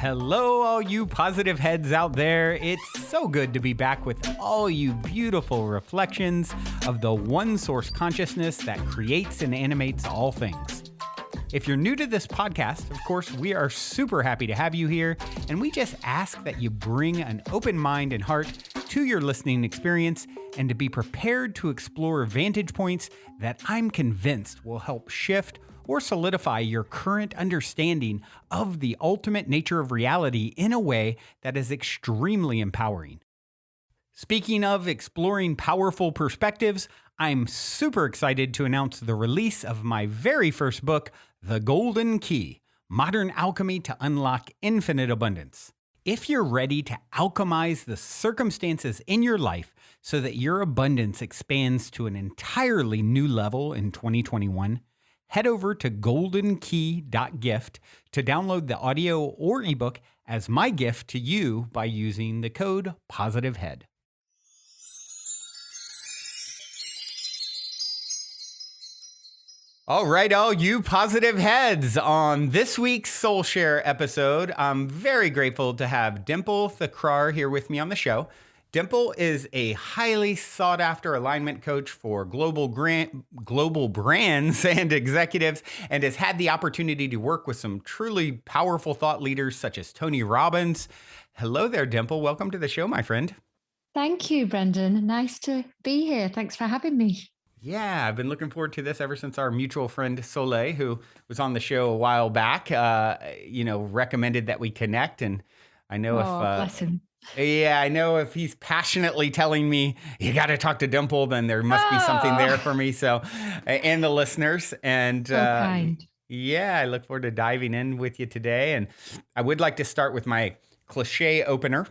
Hello, all you positive heads out there. It's so good to be back with all you beautiful reflections of the one source consciousness that creates and animates all things. If you're new to this podcast, of course, we are super happy to have you here, and we just ask that you bring an open mind and heart to your listening experience and to be prepared to explore vantage points that I'm convinced will help shift or solidify your current understanding of the ultimate nature of reality in a way that is extremely empowering. Speaking of exploring powerful perspectives, I'm super excited to announce the release of my very first book, The Golden Key: Modern Alchemy to Unlock Infinite Abundance. If you're ready to alchemize the circumstances in your life so that your abundance expands to an entirely new level in 2021, head over to goldenkey.gift to download the audio or ebook as my gift to you by using the code POSITIVEHEAD. All right, all you positive heads. On this week's Soul Share episode, I'm very grateful to have Dimple Thakrar here with me on the show. Dimple is a highly sought-after alignment coach for global brands and executives, and has had the opportunity to work with some truly powerful thought leaders such as Tony Robbins. Hello there, Dimple. Welcome to the show, my friend. Thank you, Brendan. Nice to be here. Thanks for having me. Yeah, I've been looking forward to this ever since our mutual friend Soleil, who was on the show a while back, recommended that we connect. And I know bless him. Yeah, I know if he's passionately telling me you got to talk to Dimple, then there must be something there for me. So, and the listeners, and kind. I look forward to diving in with you today. And I would like to start with my cliche opener,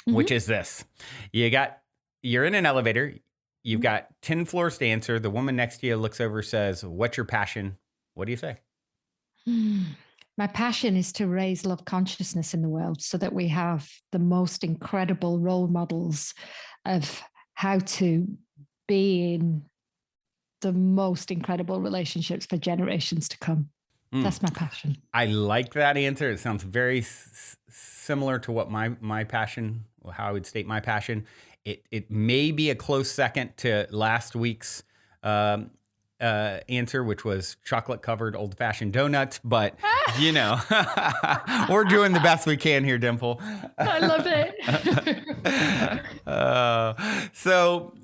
which is this: you're in an elevator, you've got 10 floors to answer. The woman next to you looks over, says, "What's your passion?" What do you say? My passion is to raise love consciousness in the world so that we have the most incredible role models of how to be in the most incredible relationships for generations to come. That's my passion. I like that answer. It sounds very similar to what my passion, or how I would state my passion. It may be a close second to last week's answer, which was chocolate-covered old-fashioned donuts, but we're doing the best we can here, Dimple. I love it.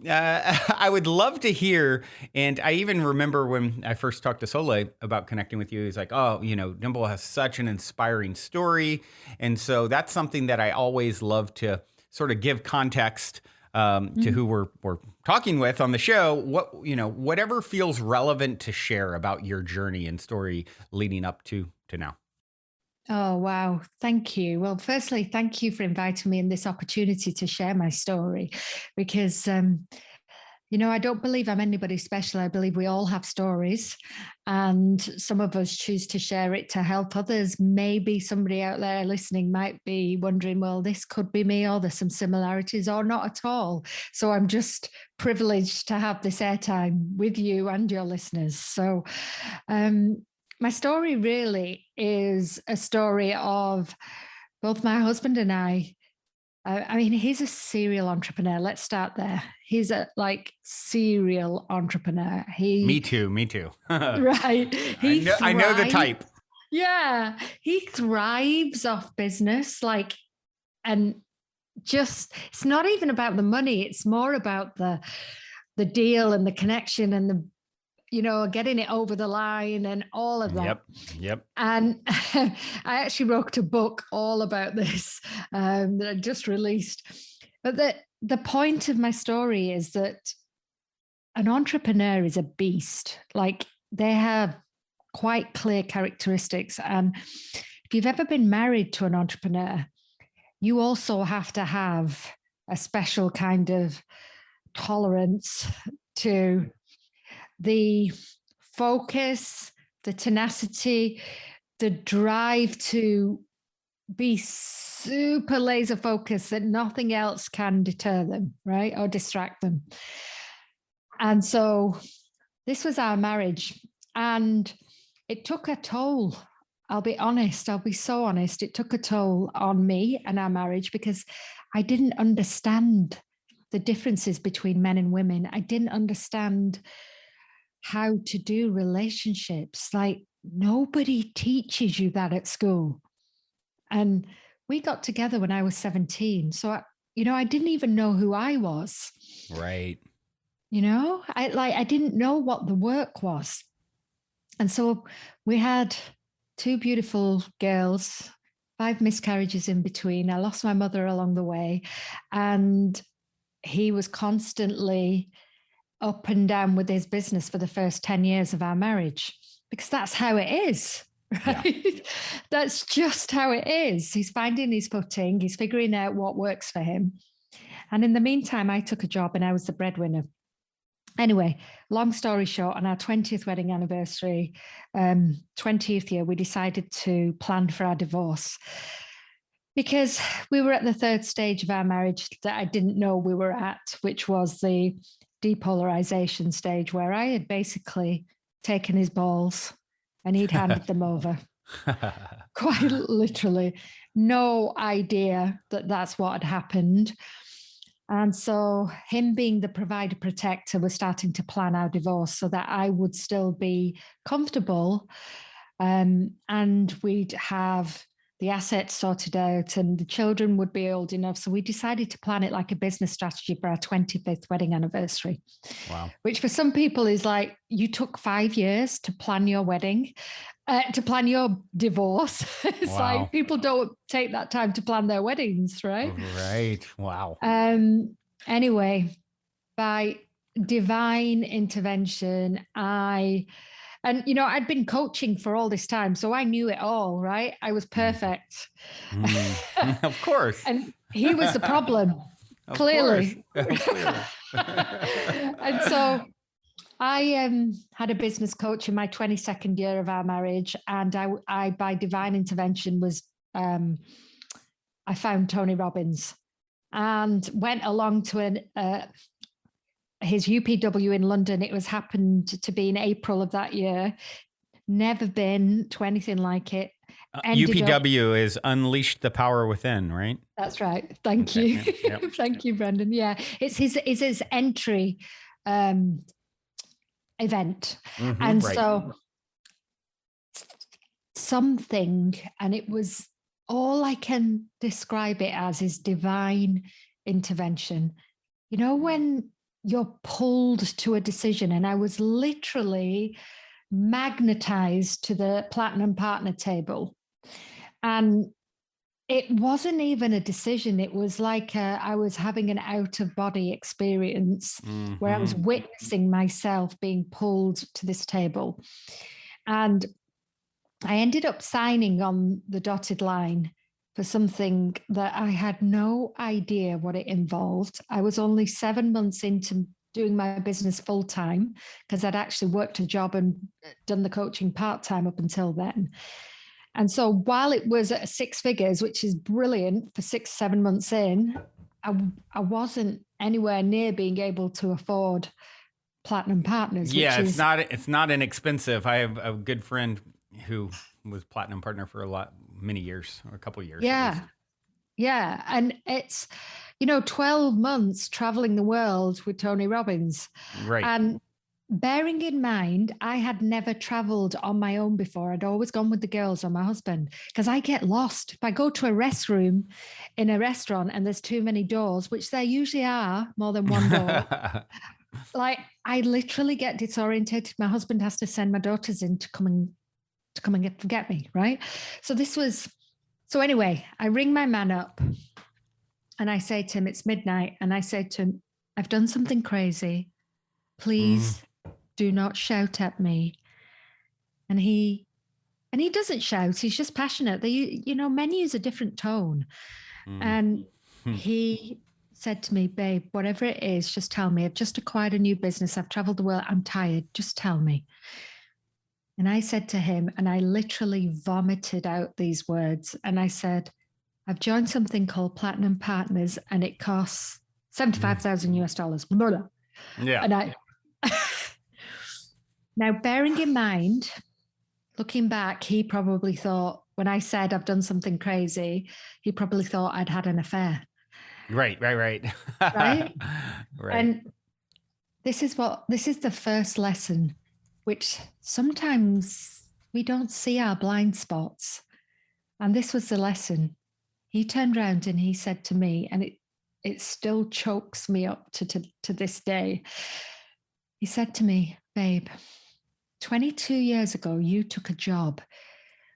I would love to hear, and I even remember when I first talked to Soleil about connecting with you, he's like, Dimple has such an inspiring story, and so that's something that I always love to sort of give context to who we're talking with on the show. Whatever feels relevant to share about your journey and story leading up to now. Oh, wow. Thank you. Well, firstly, thank you for inviting me in this opportunity to share my story, because I don't believe I'm anybody special. I believe we all have stories, and some of us choose to share it to help others. Maybe somebody out there listening might be wondering, well, this could be me, or there's some similarities, or not at all. So I'm just privileged to have this airtime with you and your listeners. So my story really is a story of both my husband and I. He's a serial entrepreneur. Let's start there. He's a serial entrepreneur. Me too. Right. I know the type. Yeah. He thrives off business. And just, it's not even about the money. It's more about the deal and the connection and getting it over the line and all of that. Yep. And I actually wrote a book all about this that I just released. But the point of my story is that an entrepreneur is a beast. They have quite clear characteristics. And if you've ever been married to an entrepreneur, you also have to have a special kind of tolerance to the focus, the tenacity, the drive to be super laser focused that nothing else can deter them, right? Or distract them. And so this was our marriage, and it took a toll I'll be honest. I'll be so honest. It took a toll on me and our marriage because I didn't understand the differences between men and women. I didn't understand how to do relationships. Like nobody teaches you that at school. And we got together when I was 17. So, I didn't even know who I was. Right. I didn't know what the work was. And so we had 2 beautiful girls, 5 miscarriages in between. I lost my mother along the way. And he was constantly up and down with his business for the first 10 years of our marriage, because that's how it is, right? Yeah. That's just how it is. He's finding his footing. He's figuring out what works for him. And in the meantime, I took a job and I was the breadwinner. Anyway, long story short, on our 20th wedding anniversary, 20th year, we decided to plan for our divorce because we were at the 3rd stage of our marriage that I didn't know we were at, which was the depolarization stage, where I had basically taken his balls and he'd handed them over. Quite literally. No idea that that's what had happened. And so him being the provider protector was starting to plan our divorce so that I would still be comfortable, and we'd have the assets sorted out and the children would be old enough. So we decided to plan it like a business strategy for our 25th wedding anniversary. Wow. Which for some people is like, you took 5 years to plan your wedding, to plan your divorce. It's wow. Like people don't take that time to plan their weddings, right? Right. Wow. Anyway, by divine intervention, I'd been coaching for all this time, so I knew it all, right? I was perfect. Of course. And he was the problem, clearly. And so I had a business coach in my 22nd year of our marriage, and I by divine intervention I found Tony Robbins and went along to his UPW in London. It happened to be in April of that year. Never been to anything like it. UPW is Unleash the Power Within, right? That's right. Thank you. Yep. Thank you, Brendan. Yeah, it's his entry event. Mm-hmm, and right. So something, and it was, all I can describe it as is divine intervention. When you're pulled to a decision, and I was literally magnetized to the platinum partner table. And it wasn't even a decision. It was like I was having an out-of-body experience where I was witnessing myself being pulled to this table. And I ended up signing on the dotted line for something that I had no idea what it involved. I was only 7 months into doing my business full time because I'd actually worked a job and done the coaching part time up until then. And so while it was at 6 figures, which is brilliant for 6-7 months in, I wasn't anywhere near being able to afford platinum partners. Yeah, it's not inexpensive. I have a good friend who was platinum partner for many years, or a couple of years. Yeah. Yeah. And it's, 12 months traveling the world with Tony Robbins. Right. And bearing in mind, I had never traveled on my own before. I'd always gone with the girls or my husband, because I get lost. If I go to a restroom in a restaurant and there's too many doors, which there usually are more than one door, like I literally get disorientated. My husband has to send my daughters in to come and get me, right? So anyway, I ring my man up and I say to him, it's midnight. And I say to him, I've done something crazy. Please do not shout at me. And he doesn't shout. He's just passionate. Men use a different tone. And he said to me, babe, whatever it is, just tell me. I've just acquired a new business. I've traveled the world. I'm tired. Just tell me. And I said to him, and I literally vomited out these words. And I said, I've joined something called Platinum Partners, and it costs $75,000 US. Yeah. And now, bearing in mind, looking back, he probably thought, when I said I've done something crazy, he probably thought I'd had an affair. Right. Right? Right. And this is the first lesson, which sometimes we don't see our blind spots. And this was the lesson. He turned around and he said to me, and it still chokes me up to this day. He said to me, babe, 22 years ago, you took a job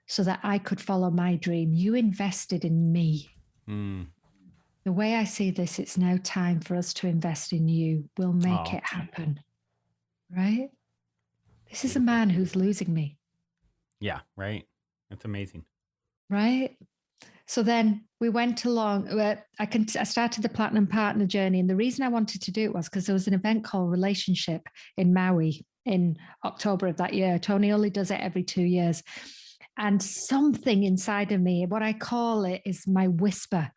so that I could follow my dream. You invested in me. Mm. The way I see this, it's now time for us to invest in you. We'll make it happen. Right? This is a man who's losing me. Yeah, right. That's amazing. Right? So then we went along. I started the Platinum Partner journey. And the reason I wanted to do it was because there was an event called Relationship in Maui in October of that year. Tony only does it every 2 years. And something inside of me, what I call it is my whisper.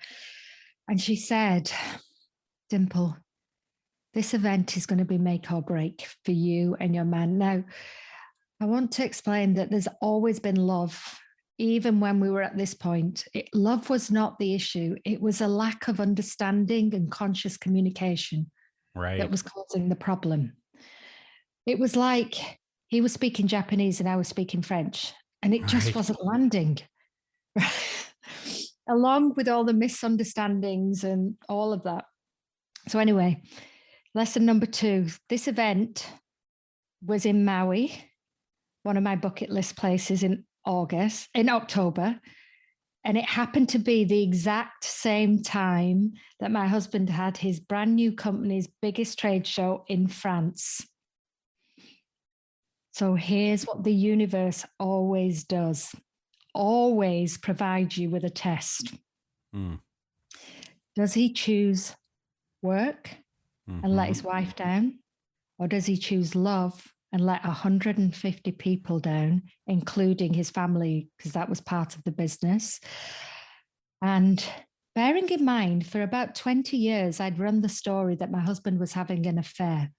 And she said, Dimple, this event is going to be make or break for you and your man. Now, I want to explain that there's always been love, even when we were at this point. Love was not the issue. It was a lack of understanding and conscious communication that was causing the problem. It was like he was speaking Japanese and I was speaking French, and it just wasn't landing. Along with all the misunderstandings and all of that. So anyway, lesson number 2, this event was in Maui, one of my bucket list places in October. And it happened to be the exact same time that my husband had his brand new company's biggest trade show in France. So here's what the universe always does. Always provide you with a test. Does he choose work and let his wife down? Or does he choose love and let 150 people down, including his family, because that was part of the business? And bearing in mind, for about 20 years, I'd run the story that my husband was having an affair,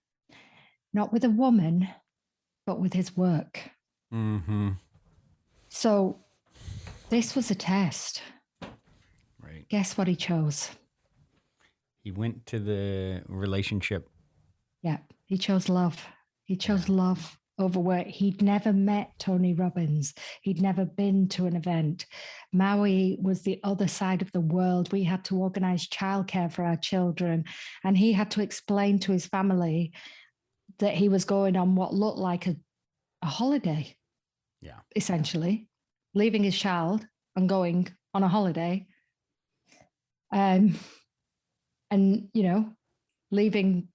not with a woman, but with his work. So this was a test. Right. Guess what he chose? He went to the relationship. Yeah, he chose love. He chose love over work. He'd never met Tony Robbins. He'd never been to an event. Maui was the other side of the world. We had to organize childcare for our children. And he had to explain to his family that he was going on what looked like a holiday. Yeah. Essentially, leaving his child and going on a holiday. And, you know, leaving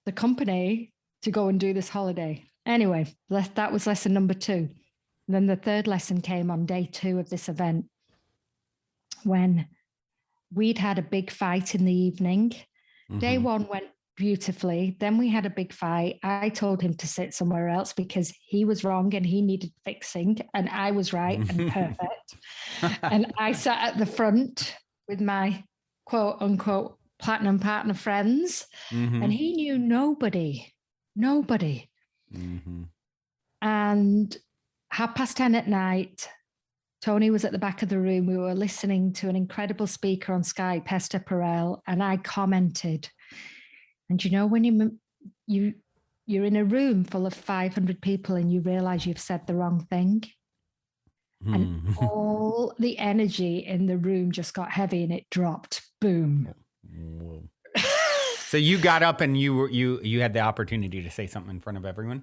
the company to go and do this holiday. Anyway, that was lesson number 2. And then the third lesson came on day 2 of this event, when we'd had a big fight in the evening. Day 1 went beautifully. Then we had a big fight. I told him to sit somewhere else because he was wrong and he needed fixing, and I was right and perfect. And I sat at the front with my quote unquote platinum partner friends, and he knew nobody. And 10:30 at night, Tony was at the back of the room. We were listening to an incredible speaker on Skype, Esther Perel, and I commented. And you know, when you're in a room full of 500 people and you realize you've said the wrong thing, and all the energy in the room just got heavy and it dropped. Boom. Whoa. So you got up and you had the opportunity to say something in front of everyone?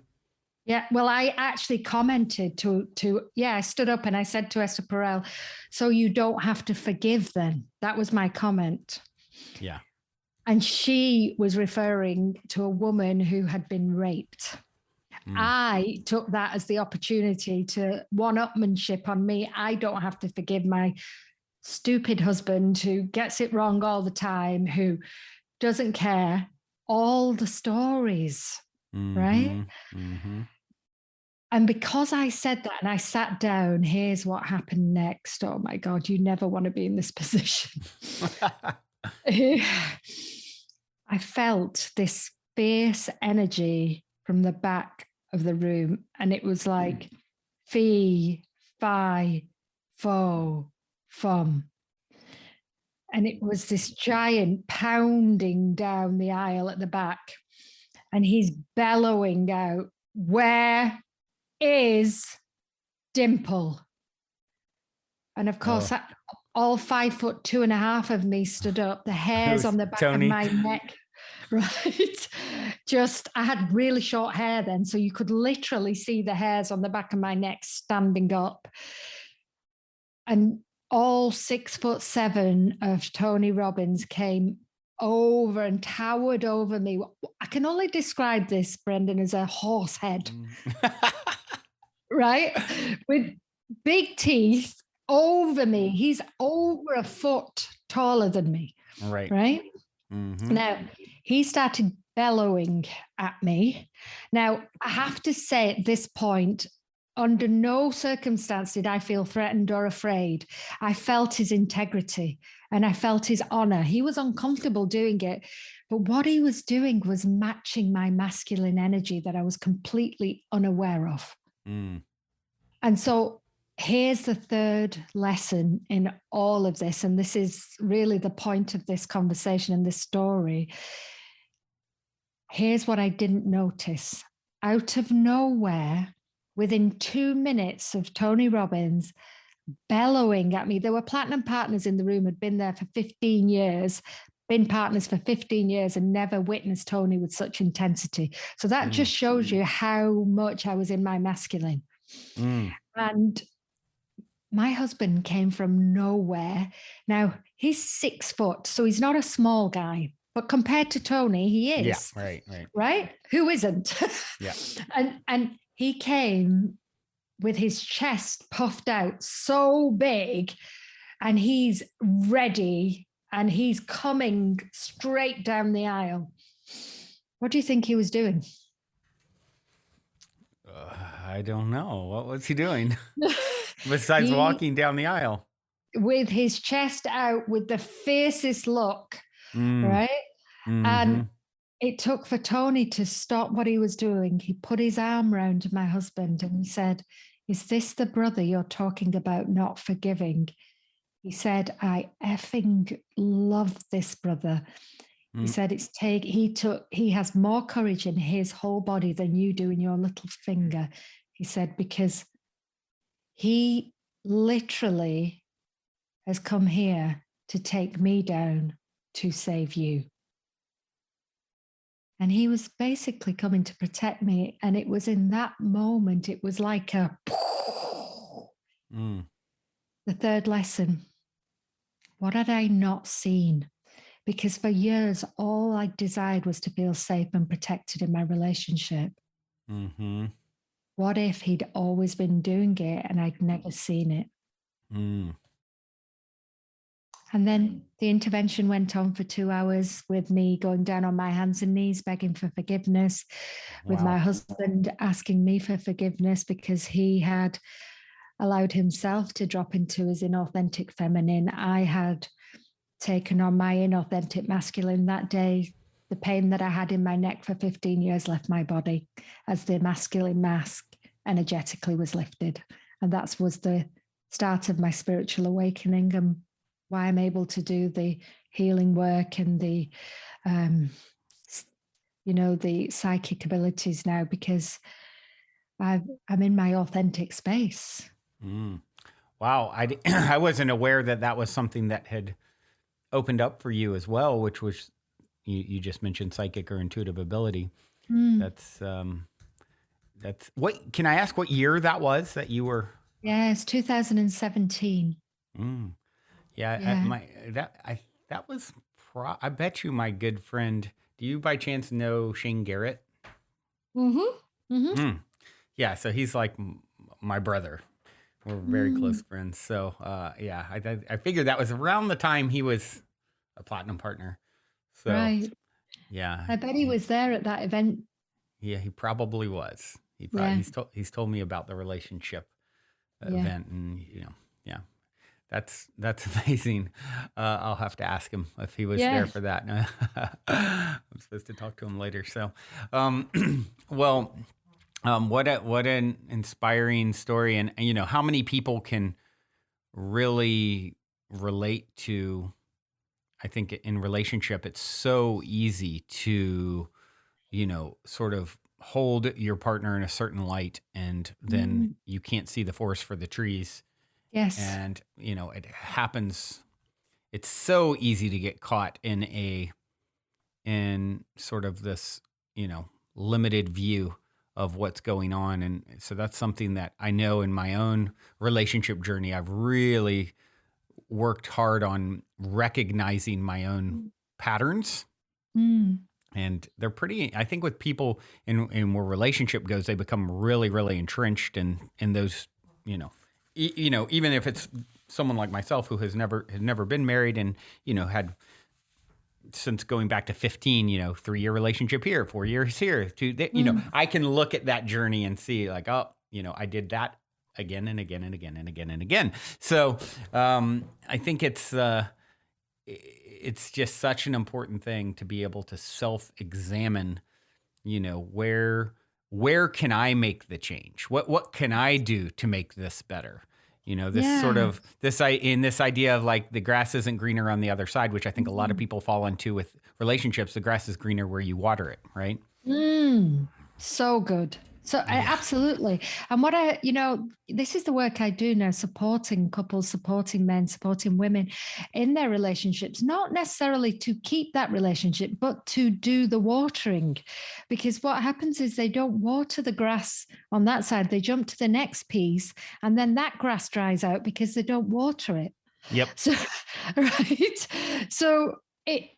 Yeah, well, I actually commented I stood up and I said to Esther Perel, so you don't have to forgive then. That was my comment. Yeah. And she was referring to a woman who had been raped. I took that as the opportunity to one-upmanship on me. I don't have to forgive my stupid husband who gets it wrong all the time, who doesn't care. All the stories, right? And because I said that and I sat down, here's what happened next. Oh my God, you never want to be in this position. I felt this fierce energy from the back of the room. And it was like fee, fi, fo, fum. And it was this giant pounding down the aisle at the back. And he's bellowing out, "Where is Dimple?" And of course, all 5'2.5" of me stood up, the hairs on the back Tony. of my neck. Right. I had really short hair then, so you could literally see the hairs on the back of my neck standing up. And all 6'7" of Tony Robbins came over and towered over me. I can only describe this, Brendan, as a horse head. Right? With big teeth over me. He's over a foot taller than me. Right. Right? Mm-hmm. Now, he started bellowing at me. Now, I have to say at this point, under no circumstance did I feel threatened or afraid. I felt his integrity and I felt his honor. He was uncomfortable doing it, but what he was doing was matching my masculine energy that I was completely unaware of. Mm. And so here's the third lesson in all of this. And this is really the point of this conversation and this story. Here's what I didn't notice. Out of nowhere, within 2 minutes of Tony Robbins bellowing at me, there were platinum partners in the room, had been there for 15 years, been partners for 15 years and never witnessed Tony with such intensity. So that just shows you how much I was in my masculine. And my husband came from nowhere. Now, he's 6 foot, so he's not a small guy. But compared to Tony, he is. Yeah, right. Right? Who isn't? Yeah. And he came with his chest puffed out so big, and he's ready, and he's coming straight down the aisle. What do you think he was doing? I don't know. What was he doing besides walking down the aisle? With his chest out, with the fiercest look, right? Mm-hmm. And it took for Tony to stop what he was doing. He put his arm around my husband and he said, "Is this the brother you're talking about not forgiving?" He said, "I effing love this brother." He said, he has more courage in his whole body than you do in your little finger. He said, because he literally has come here to take me down to save you. And he was basically coming to protect me. And it was in that moment, it was like a... The third lesson. What had I not seen? Because for years, all I desired was to feel safe and protected in my relationship. Mm-hmm. What if he'd always been doing it and I'd never seen it? And then the intervention went on for 2 hours with me going down on my hands and knees, begging for forgiveness, with my husband asking me for forgiveness because he had allowed himself to drop into his inauthentic feminine. I had taken on my inauthentic masculine. That day, the pain that I had in my neck for 15 years left my body as the masculine mask energetically was lifted. And that was the start of my spiritual awakening and why I'm able to do the healing work and the, the psychic abilities now, because I'm in my authentic space. Wow. I wasn't aware that was something that had opened up for you as well, which was, you just mentioned psychic or intuitive ability. That's what, can I ask what year that was that you were? Yes, 2017. Yeah. I bet you my good friend, do you by chance know Shane Garrett? Yeah. So he's like my brother. We're very close friends. So, I figured that was around the time he was a platinum partner. So, right. Yeah. I bet he was there at that event. Yeah, he probably was. He's told me about the relationship event, and that's amazing. I'll have to ask him if he was there for that. I'm supposed to talk to him later. So, well, What an inspiring story, and how many people can really relate to. I think in relationship, it's so easy to sort of hold your partner in a certain light, and then Mm, you can't see the forest for the trees, yes. and it happens. It's so easy to get caught in sort of this, limited view of what's going on. And so that's something that I know in my own relationship journey, I've really worked hard on recognizing my own patterns. Mm, And they're pretty, I think with people in where relationship goes, they become really, really entrenched in those, even if it's someone like myself who has never been married and, had since going back to 15, 3-year relationship here, 4 years here, mm. I can look at that journey and see like, oh, I did that again and again and again and again and again. So I think it's just such an important thing to be able to self-examine, where can I make the change? What can I do to make this better? This sort Yeah. of this idea of like the grass isn't greener on the other side, which I think a lot of Mm. people fall into with relationships. The grass is greener where you water it, right? Mm, so good. So Yeah. absolutely. And this is the work I do now, supporting couples, supporting men, supporting women in their relationships, not necessarily to keep that relationship, but to do the watering. Because what happens is they don't water the grass on that side, they jump to the next piece, and then that grass dries out because they don't water it. Yep. So, right. So it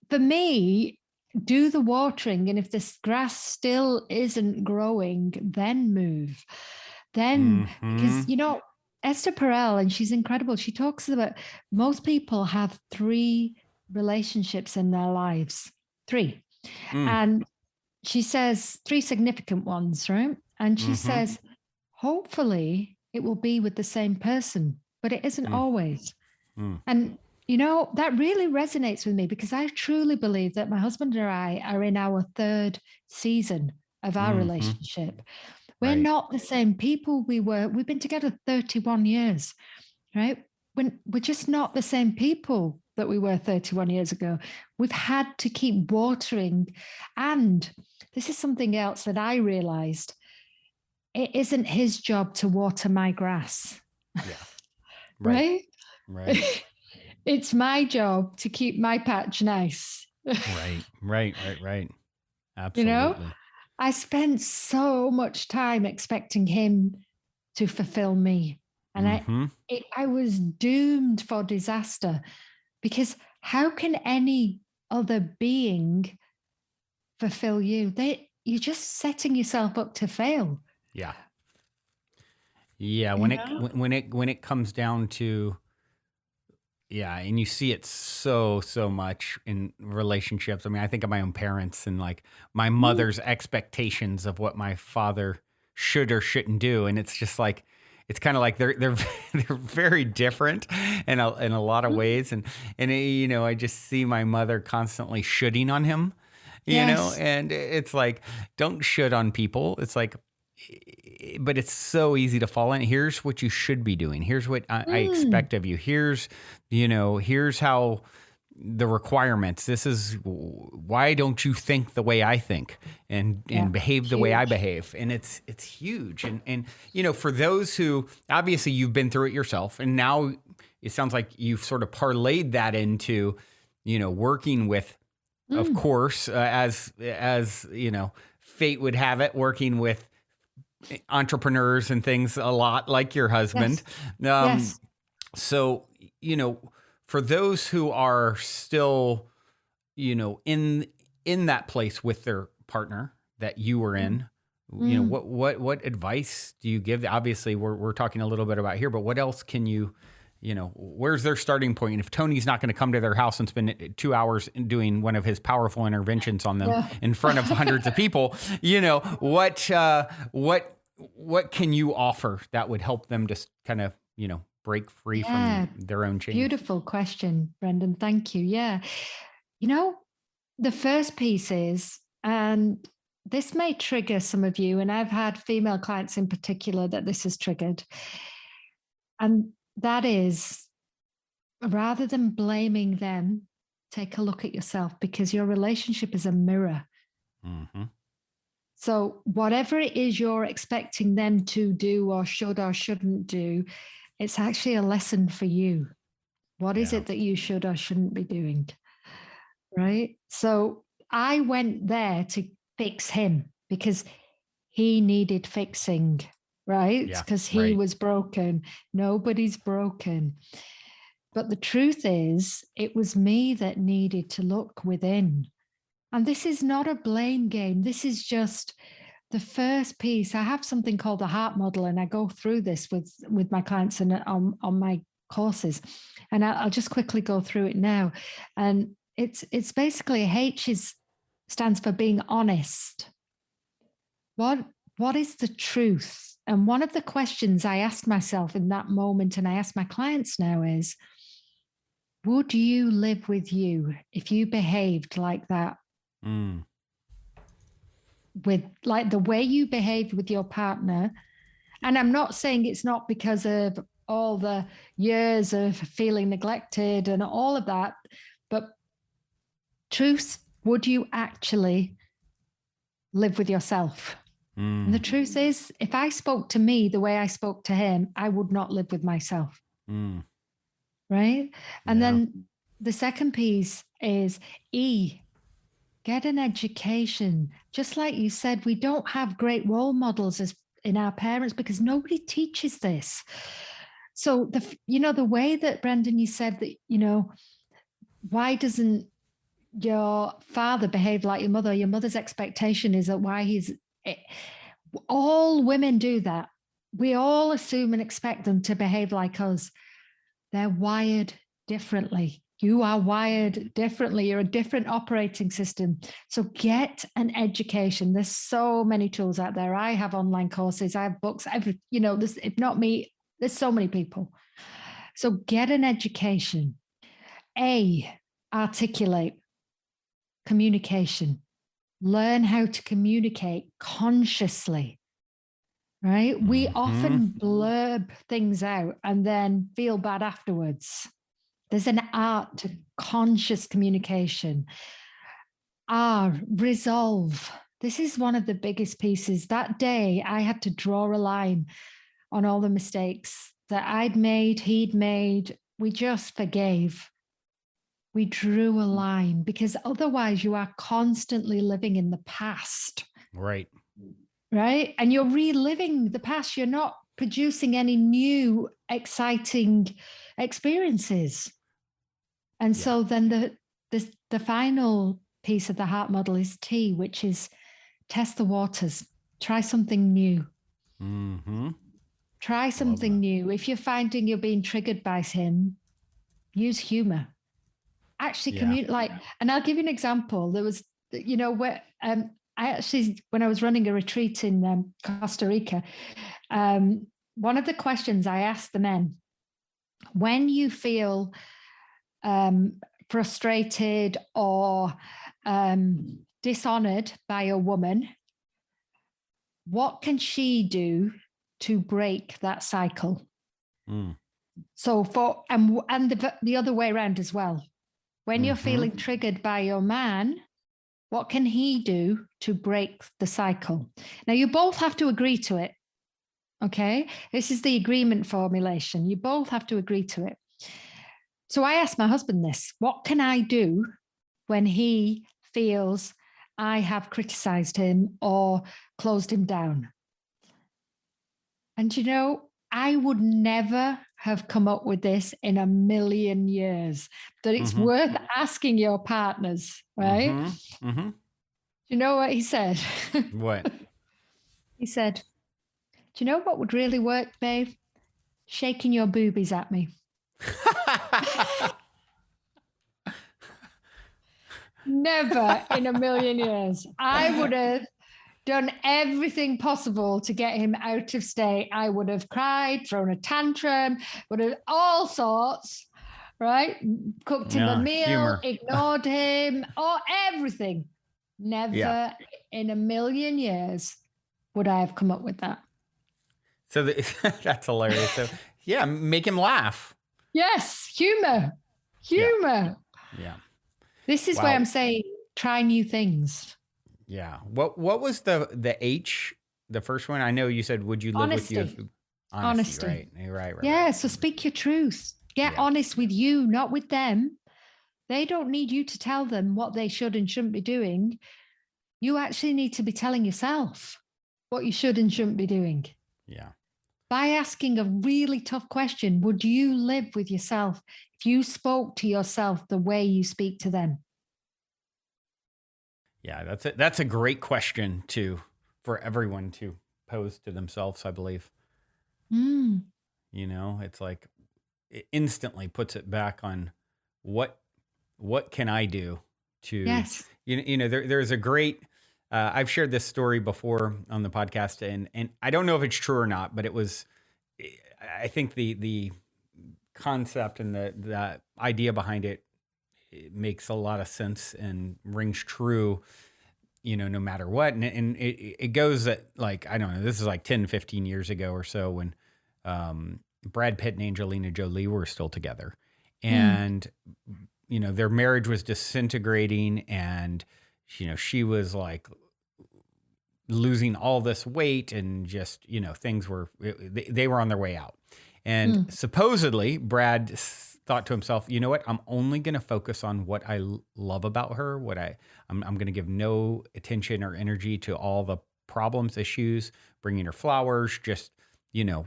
for me, do the watering, and if this grass still isn't growing, then move. Then because Mm-hmm. Esther Perel, and she's incredible. She talks about most people have three relationships in their lives, three, Mm. and she says three significant ones, right? And she Mm-hmm. says, hopefully, it will be with the same person, but it isn't Mm. always. Mm. And, that really resonates with me because I truly believe that my husband and I are in our third season of our Mm-hmm. relationship. We're Right. not the same people we've been together 31 years, right? We're just not the same people that we were 31 years ago. We've had to keep watering. And this is something else that I realized, it isn't his job to water my grass, Yeah. Right. right? Right. It's my job to keep my patch nice. Right. Right. Right. Right. you know, Absolutely. I spent so much time expecting him to fulfill me. And Mm-hmm. I was doomed for disaster because how can any other being fulfill you? You're just setting yourself up to fail. Yeah. Yeah. You When it know? when it comes down to, yeah, and you see it so much in relationships. I mean, I think of my own parents and like my Mm, mother's expectations of what my father should or shouldn't do, and it's just like it's kind of like they're they're very different in a lot of mm. ways, and I just see my mother constantly shooting on him, Yes. and it's like don't shoot on people. It's like but it's so easy to fall in. Here's what you should be doing. Here's what I Mm. expect of you. Here's how the requirements. This is why don't you think the way I think Yeah. and behave the way I Huge. behave. And it's huge. And for those who obviously you've been through it yourself, and now it sounds like you've sort of parlayed that into working with, of Mm. course, as fate would have it, working with entrepreneurs and things a lot like your husband. Yes. Um, Yes. so, you know, for those who are still, in that place with their partner that you were Mm. in, Mm. what advice do you give? Obviously, we're talking a little bit about here, but what else can where's their starting point? And if Tony's not going to come to their house and spend 2 hours doing one of his powerful interventions on them Yeah. in front of hundreds of people, what can you offer that would help them just kind of, break free from Yeah. their own chains? Beautiful question, Brendan. Thank you. Yeah. You know, the first piece is, and this may trigger some of you, and I've had female clients in particular that this has triggered. And that is, rather than blaming them, take a look at yourself, because your relationship is a mirror. Mm-hmm. So whatever it is you're expecting them to do or should or shouldn't do, it's actually a lesson for you. What is it that you should or shouldn't be doing? Right? So I went there to fix him because he needed fixing, right? Because he was broken. Nobody's broken. But the truth is, it was me that needed to look within. And this is not a blame game. This is just the first piece. I have something called the heart model, and I go through this with my clients and on my courses. And I'll just quickly go through it now. And it's basically stands for being honest. What is the truth? And one of the questions I asked myself in that moment, and I ask my clients now, is, would you live with you if you behaved like that? With like the way you behaved with your partner. And I'm not saying it's not because of all the years of feeling neglected and all of that, but truth, would you actually live with yourself? And the truth is, if I spoke to me the way I spoke to him, I would not live with myself. Right? And then the second piece is E, get an education. Just like you said, we don't have great role models as in our parents because nobody teaches this. So the way that, Brendan, you said that, why doesn't your father behave like your mother? Your mother's expectation is that all women do that. We all assume and expect them to behave like us. They're wired differently. You are wired differently. You're a different operating system. So get an education. There's so many tools out there. I have online courses. I have books. If not me, there's so many people. So get an education. A, articulate. Communication. Learn how to communicate consciously. Right? We often blurb things out and then feel bad afterwards. There's an art to conscious communication. R, resolve. This is one of the biggest pieces. That day, I had to draw a line on all the mistakes that I'd made, he'd made. We just forgave. We drew a line because otherwise you are constantly living in the past. Right. Right? And you're reliving the past. You're not producing any new, exciting experiences. And so then the final piece of the heart model is T, which is test the waters. Try something new. Try something new. If you're finding you're being triggered by him, use humor. Actually communicate. And I'll give you an example. There was, where I actually, when I was running a retreat in Costa Rica, one of the questions I asked the men, when you feel frustrated or dishonored by a woman, what can she do to break that cycle? So the other way around as well. When you're feeling triggered by your man, what can he do to break the cycle? Now, you both have to agree to it. Okay? This is the agreement formulation. You both have to agree to it. So I asked my husband this, what can I do when he feels I have criticized him or closed him down? And I would never have come up with this in a million years, that it's worth asking your partners, right? You know what he said? What? He said, do you know what would really work, babe? Shaking your boobies at me. Never in a million years. I would have done everything possible to get him out of state. I would have cried, thrown a tantrum, would have all sorts, right? Cooked him a meal, ignored him, or everything. Yeah. Never in a million years would I have come up with that. So that's hilarious. So yeah, make him laugh. Yes, humor, Yeah. humor. Yeah. This is where I'm Wow. saying try new things. Yeah. What was the H, the first one? I know you said, would you live with you if Honesty, honesty, honesty. right? Right. Yeah, so speak your truth. Get Yeah. honest with you, not with them. They don't need you to tell them what they should and shouldn't be doing. You actually need to be telling yourself what you should and shouldn't be doing. Yeah. By asking a really tough question, would you live with yourself if you spoke to yourself the way you speak to them? Yeah, that's it. That's a great question for everyone to pose to themselves, I believe. Mm, It's like it instantly puts it back on what what can I do to yes. there's a great I've shared this story before on the podcast, and I don't know if it's true or not, but I think the concept and the idea behind it makes a lot of sense and rings true, no matter what. And it goes that, like, I don't know, this is like 10, 15 years ago or so, when Brad Pitt and Angelina Jolie were still together. Mm, And, their marriage was disintegrating, and, she was like losing all this weight, and just, things they were on their way out. And mm, supposedly Brad thought to himself, you know what? I'm only going to focus on what I love about her. I'm going to give no attention or energy to all the problems, issues, bringing her flowers, you know,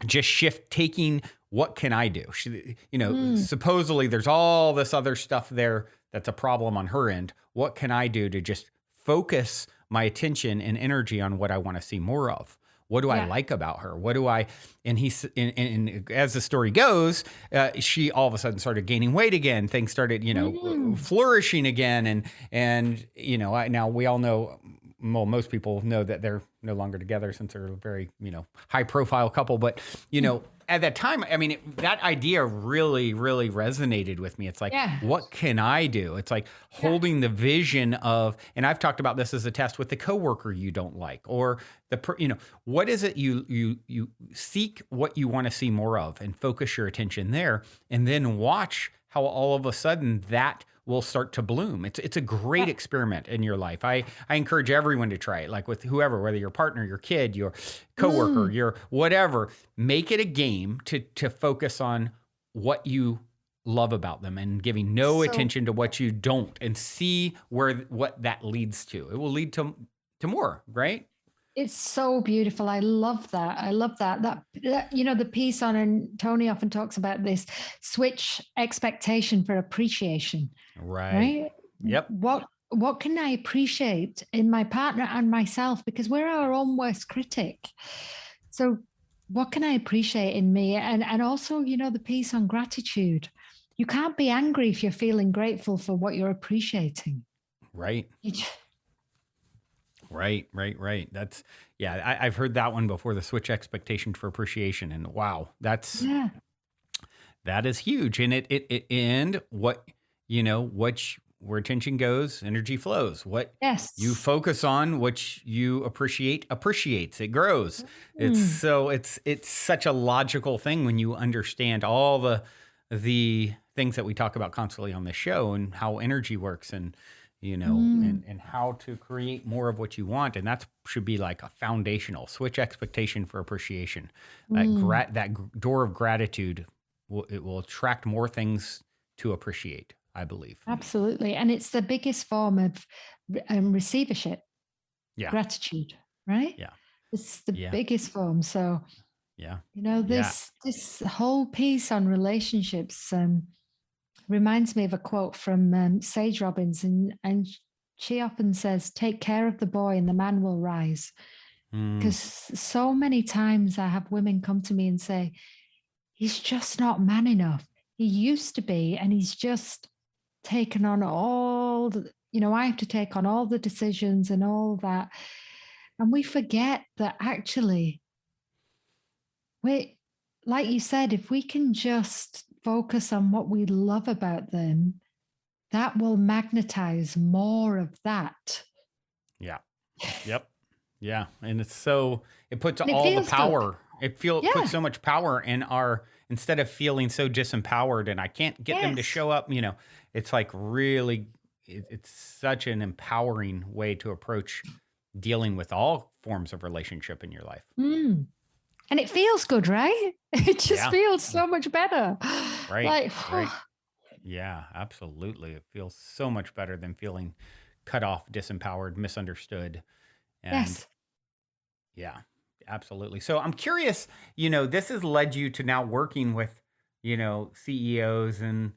just taking what can I do? mm. Supposedly there's all this other stuff there that's a problem on her end. What can I do to just focus my attention and energy on what I want to see more of? What do I Yeah. like about her? And as the story goes, she all of a sudden started gaining weight again. Things started, Mm. flourishing again. And now we all know, well, most people know that they're no longer together, since they're a very, high profile couple. But, at that time, I mean, that idea really, really resonated with me. It's like, Yeah. what can I do? It's like holding the vision of, and I've talked about this as a test with the coworker you don't like, or what is it you seek what you want to see more of, and focus your attention there, and then watch how all of a sudden that will start to bloom. It's a great Yeah. experiment in your life. I encourage everyone to try it, like with whoever, whether your partner, your kid, your coworker, Mm. your whatever. Make it a game to focus on what you love about them, and giving no So attention to what you don't, and see what that leads to. It will lead to more, right? it's so beautiful. I love that. I love that. The piece on, and Tony often talks about this, switch expectation for appreciation, Right. right? Yep. What can I appreciate in my partner and myself? Because we're our own worst critic. So what can I appreciate in me? And also, the piece on gratitude. You can't be angry if you're feeling grateful for what you're appreciating. Right. You ju- Right. Yeah, I've heard that one before, the switch expectation for appreciation. And wow, yeah. that is huge. And and where attention goes, energy flows. What you Yes. focus on, what you appreciates, it grows. Mm, It's such a logical thing when you understand all the things that we talk about constantly on this show, and how energy works, and mm, and how to create more of what you want. And that should be like a foundational switch expectation for appreciation. mm. Door of gratitude will attract more things to appreciate, I believe. Absolutely. And it's the biggest form of receivership, Yeah. gratitude, right? Yeah. It's the Yeah. biggest form. So, Yeah. Yeah. this whole piece on relationships reminds me of a quote from Sage Robbins, and she often says, "Take care of the boy, and the man will rise." Mm, Because so many times I have women come to me and say, "He's just not man enough. He used to be, and he's just taken on all the, I have to take on all the decisions and all that." And we forget that actually, we, like you said, if we can just focus on what we love about them, that will magnetize more of that. Yeah. Yep. Yeah. And it puts And it all the feels good. power, Yeah. puts so much power in instead of feeling so disempowered and I can't get them to Yes. show up, it's like really, it's such an empowering way to approach dealing with all forms of relationship in your life. Mm. And it feels good, right? It just Yeah. feels so much better. Right. Like, Right. Yeah, absolutely. It feels so much better than feeling cut off, disempowered, misunderstood. And yes. yeah, absolutely. So I'm curious, this has led you to now working with, CEOs and,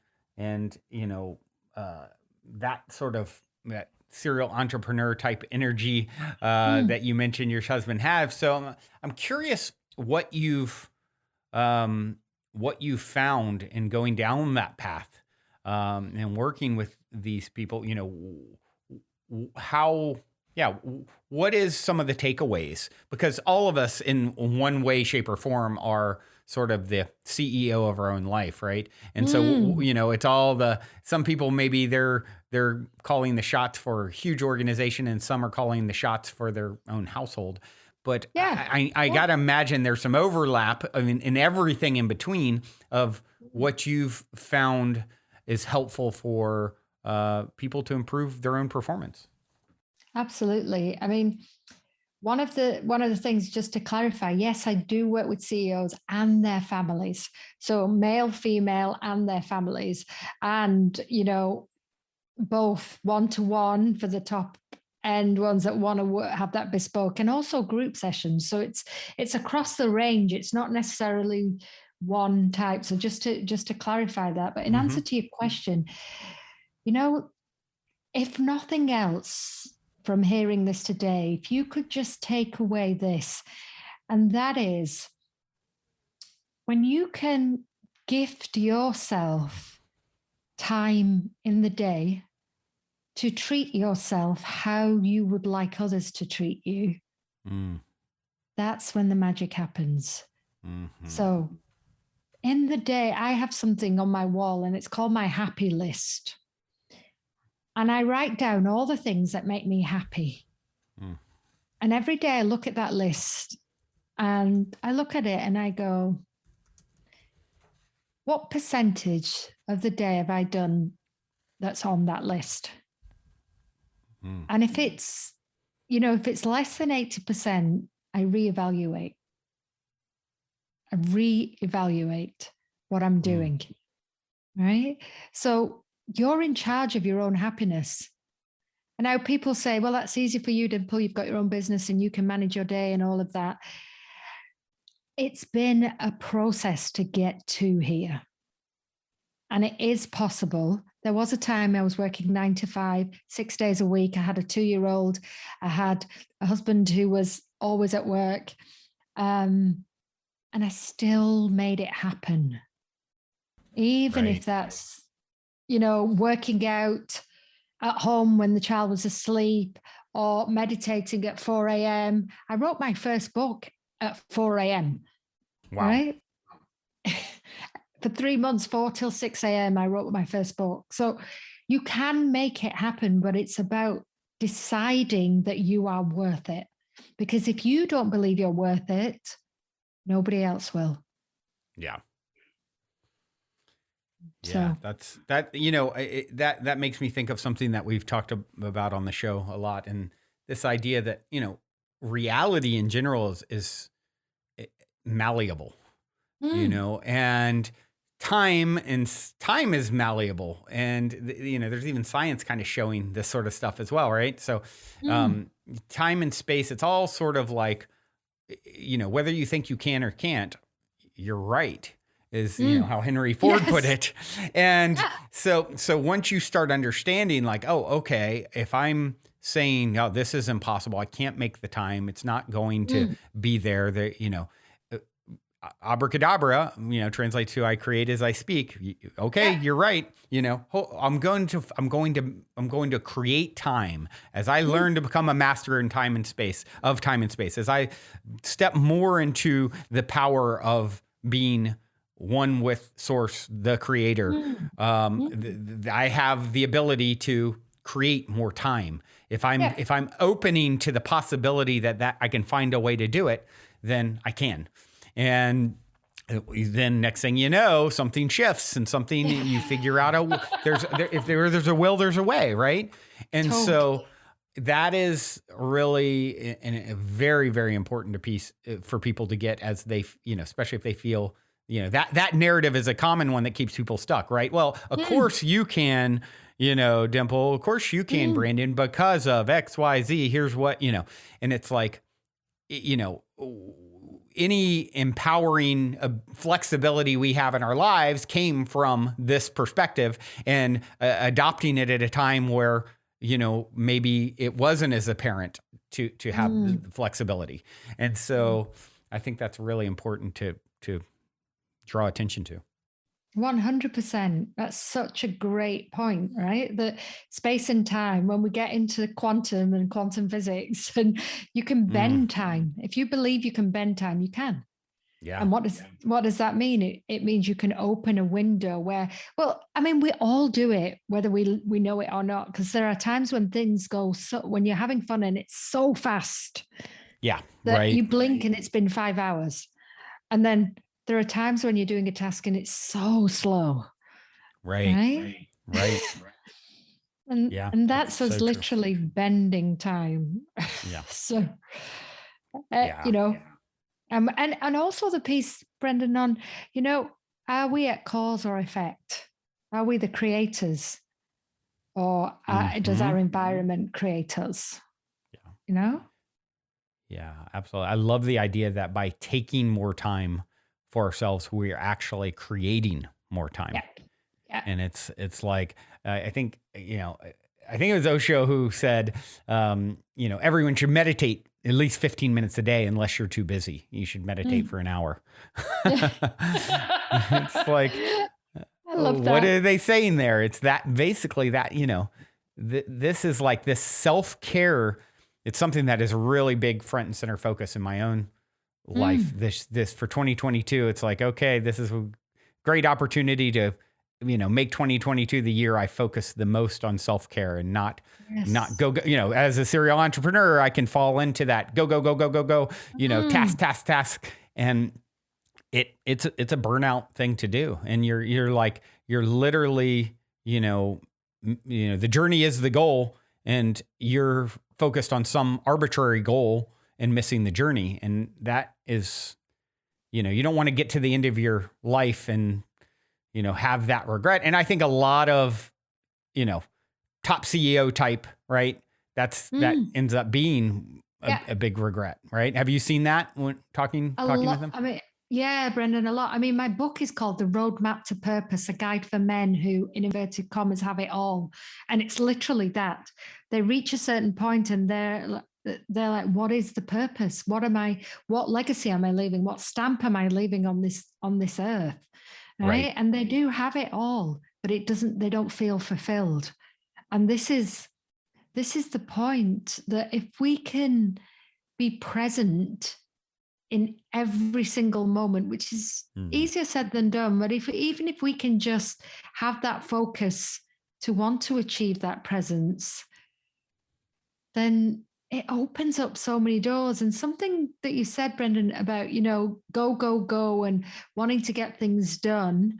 uh, that sort of that serial entrepreneur type energy Mm. that you mentioned your husband has. So I'm curious what you found in going down that path and working with these people, how, yeah, what is some of the takeaways? Because all of us in one way, shape, or form are sort of the CEO of our own life, right? And so, Mm. it's all some people maybe they're calling the shots for a huge organization and some are calling the shots for their own household. But Yeah. I Yeah. got to imagine there's some overlap in everything in between of what you've found is helpful for people to improve their own performance. Absolutely. I mean, one of the things, just to clarify, yes, I do work with CEOs and their families. So male, female, and their families. And, both one-to-one for the top end ones that want to have that bespoke, and also group sessions. So it's across the range. It's not necessarily one type. So just to clarify that. But in answer Mm-hmm. to your question, you know, if nothing else from hearing this today, if you could just take away this, and that is when you can gift yourself time in the day to treat yourself how you would like others to treat you, that's when the magic happens. Mm-hmm. So in the day, I have something on my wall and it's called my happy list. And I write down all the things that make me happy. Mm. And every day I look at that list and I look at it and I go, what percentage of the day have I done that's on that list? Mm. And if it's less than 80%, I reevaluate. What I'm doing. Right? So you're in charge of your own happiness. And now people say, well, that's easy for you, Dimple. You've got your own business and you can manage your day and all of that. It's been a process to get to here. And it is possible. There was a time I was working 9 to 5, 6 days a week. I had a 2-year-old. I had a husband who was always at work. And I still made it happen. Even Right. if that's, working out at home when the child was asleep or meditating at 4 a.m. I wrote my first book at 4 a.m. Wow. Right? For 3 months, 4 till 6 a.m., I wrote my first book. So you can make it happen, but it's about deciding that you are worth it. Because if you don't believe you're worth it, nobody else will. Yeah. So That's that. That makes me think of something that we've talked about on the show a lot, and this idea that reality in general is malleable. And time is malleable, and there's even science kind of showing this sort of stuff as well, right? So, time and space, it's all sort of like, whether you think you can or can't, you're right. Is how Henry Ford put it. And so once you start understanding like, oh, okay, if I'm saying, no, this is impossible, I can't make the time, it's not going to be there, abracadabra, translates to I create as I speak. Okay, you're right. I'm going to create time as I learn to become a master in time and space, as I step more into the power of being one with source, the creator. I have the ability to create more time. If I'm opening to the possibility that I can find a way to do it, then I can. And then next thing you know, something shifts and something you figure out if there's a will, there's a way, right? And so that is really a very, very important piece for people to get as they, especially if they feel, that narrative is a common one that keeps people stuck, right? Well, of course you can, Dimple, of course you can, Brandon, because of X, Y, Z, here's what, and it's like, any empowering flexibility we have in our lives came from this perspective, and adopting it at a time where, maybe it wasn't as apparent to have the flexibility. And so I think that's really important to draw attention to. 100%. That's such a great point, right? That space and time, when we get into quantum and quantum physics, and you can bend time. If you believe you can bend time, you can. Yeah. And what does that mean? It means you can open a window where, we all do it, whether we know it or not, because there are times when things go when you're having fun and it's so fast. Yeah. That right. you blink and it's been 5 hours. And then there are times when you're doing a task and it's so slow. Right. And that's us so literally bending time. Yeah. So, and also the piece, Brendan, on, are we at cause or effect? Are we the creators, or does our environment create us? Yeah. Yeah, absolutely. I love the idea that by taking more time for ourselves, we are actually creating more time. Yeah. And it's like, I think it was Osho who said, everyone should meditate at least 15 minutes a day, unless you're too busy. You should meditate for an hour. It's like, I love that. What are they saying there? It's that basically that, this is like this self-care. It's something that is really big front and center focus in my own life. This for 2022, it's like, okay, this is a great opportunity to, make 2022 the year I focus the most on self-care and not go, as a serial entrepreneur, I can fall into that go, task. And it's a burnout thing to do. And you're literally, the journey is the goal, and you're focused on some arbitrary goal and missing the journey. And that is, you don't want to get to the end of your life and, have that regret. And I think a lot of, top CEO type, right? That ends up being a big regret, right? Have you seen that when talking with them? Yeah, Brendan, a lot. My book is called The Roadmap to Purpose, a guide for men who, in inverted commas, have it all. And it's literally that. They reach a certain point and they're like, what is the purpose? What legacy am I leaving? What stamp am I leaving on this earth? Right? And they do have it all, but they don't feel fulfilled. And this is the point, that if we can be present in every single moment, which is easier said than done, but even if we can just have that focus to want to achieve that presence, then it opens up so many doors. And something that you said, Brendan, about, go, and wanting to get things done.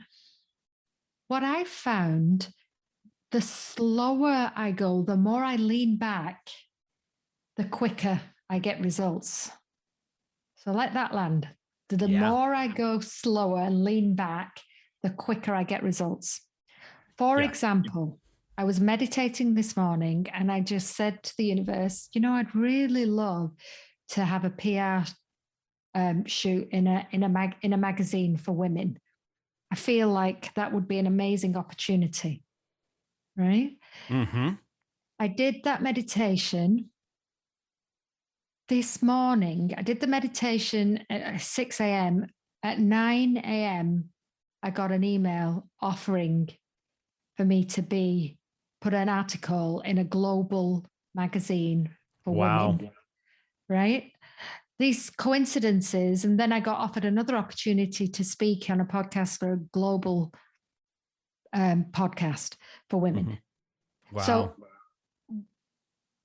What I found, the slower I go, the more I lean back, the quicker I get results. So let that land. The more I go slower and lean back, the quicker I get results. For example, I was meditating this morning and I just said to the universe, I'd really love to have a PR shoot in a magazine for women. I feel like that would be an amazing opportunity, right? Mm-hmm. I did that meditation this morning. I did the meditation at 6 a.m. At 9 a.m., I got an email offering for me to put an article in a global magazine for women, right? these coincidences. And then I got offered another opportunity to speak on a podcast for a global podcast for women. Mm-hmm. Wow. So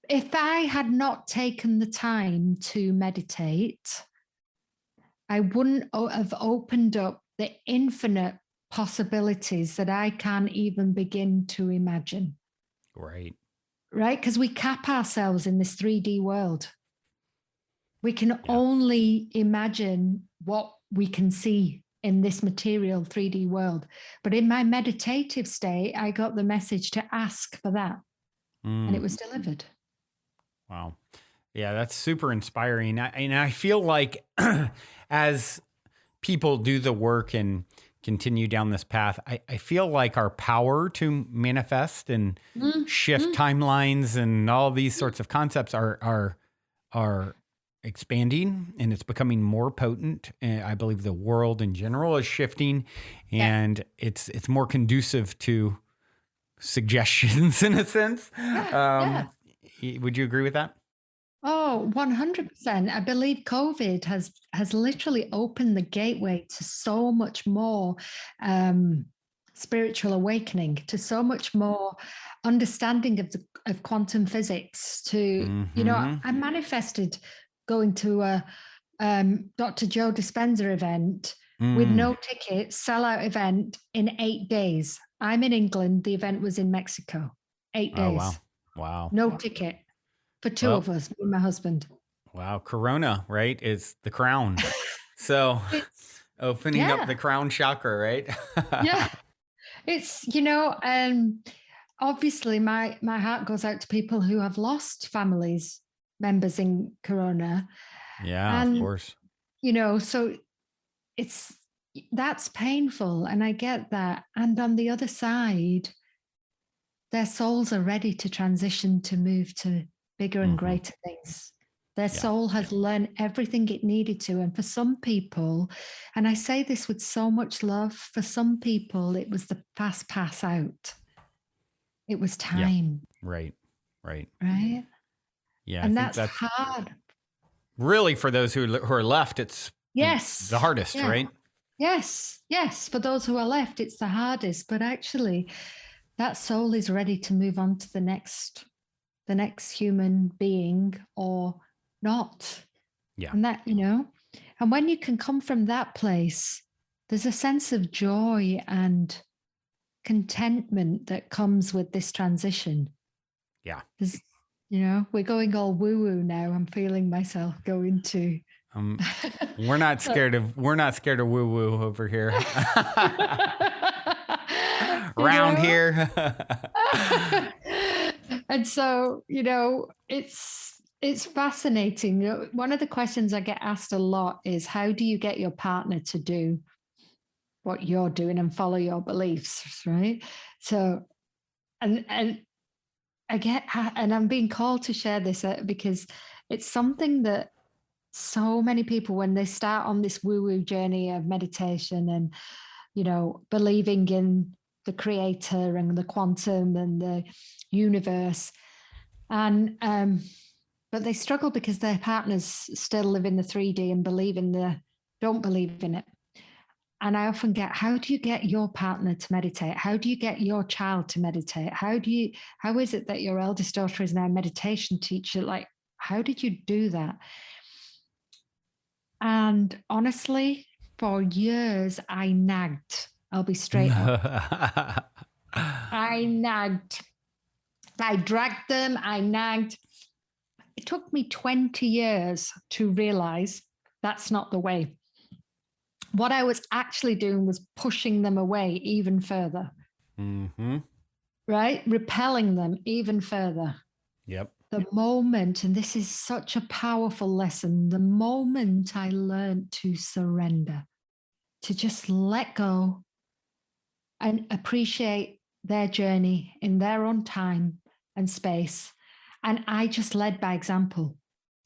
if I had not taken the time to meditate, I wouldn't have opened up the infinite possibilities that I can't even begin to imagine. Right. Right? Because we cap ourselves in this 3D world. We can only imagine what we can see in this material 3D world. But in my meditative state, I got the message to ask for that. And it was delivered. Wow. Yeah, that's super inspiring. And I feel like as people do the work and continue down this path, I feel like our power to manifest and shift timelines and all these sorts of concepts are expanding, and it's becoming more potent. And I believe the world in general is shifting, and it's more conducive to suggestions in a sense. Would you agree with that? Oh, 100%. I believe COVID has literally opened the gateway to so much more spiritual awakening, to so much more understanding of quantum physics. To I manifested going to a Dr. Joe Dispenza event with no ticket, sellout event in 8 days. I'm in England. The event was in Mexico. 8 days. Oh, wow. No ticket. For two of us, me and my husband. Wow. Corona, right, is the crown. So opening up the crown chakra, right? Yeah. It's, obviously my heart goes out to people who have lost families, members in Corona. Yeah, of course. So that's painful. And I get that. And on the other side, their souls are ready to transition to move to bigger and greater things. Their soul has learned everything it needed to. And for some people, and I say this with so much love, for some people, it was the fast pass out. It was time. Yeah. Right. Yeah. And that's hard. Really, for those who are left, it's the hardest, right? Yes. For those who are left, it's the hardest. But actually, that soul is ready to move on to the next human being or not. Yeah. And that, and when you can come from that place, there's a sense of joy and contentment that comes with this transition. Yeah. We're going all woo-woo now. I'm feeling myself going to. We're not scared of woo-woo over here. Around here. And so, it's fascinating. One of the questions I get asked a lot is, how do you get your partner to do what you're doing and follow your beliefs, right? So, and I'm being called to share this because it's something that so many people, when they start on this woo-woo journey of meditation and, believing in the creator and the quantum and the universe, and but they struggle because their partners still live in the 3D and don't believe in it. And I often get, how do you get your partner to meditate? How do you get your child to meditate? How is it that your eldest daughter is now a meditation teacher? Like, how did you do that? And honestly, for years, I nagged. I'll be straight up. I nagged. I dragged them. I nagged. It took me 20 years to realize that's not the way. What I was actually doing was pushing them away even further. Right? Repelling them even further. Yep. The moment, and this is such a powerful lesson, the moment I learned to surrender, to just let go and appreciate their journey in their own time and space. And I just led by example.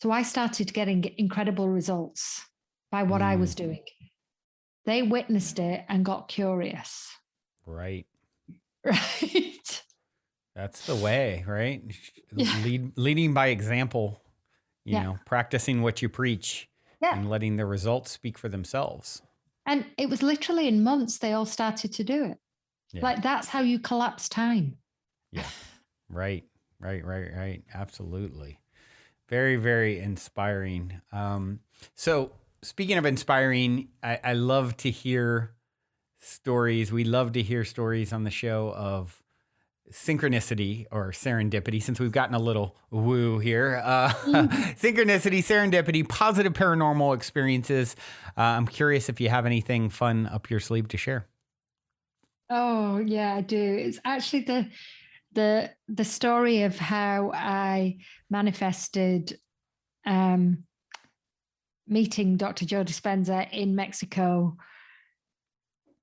So I started getting incredible results by what I was doing. They witnessed it and got curious. Right. Right. That's the way, right? Yeah. Leading by example, practicing what you preach. Yeah. and letting the results speak for themselves. And it was literally in months they all started to do it. Yeah. Like that's how you collapse time. Yeah. Right. Absolutely. Very, very inspiring. So speaking of inspiring, I love to hear stories. We love to hear stories on the show of synchronicity or serendipity, since we've gotten a little woo here. Synchronicity, serendipity, positive paranormal experiences. I'm curious if you have anything fun up your sleeve to share. Oh yeah, I do. It's actually the story of how I manifested meeting Dr. Joe Dispenza in Mexico,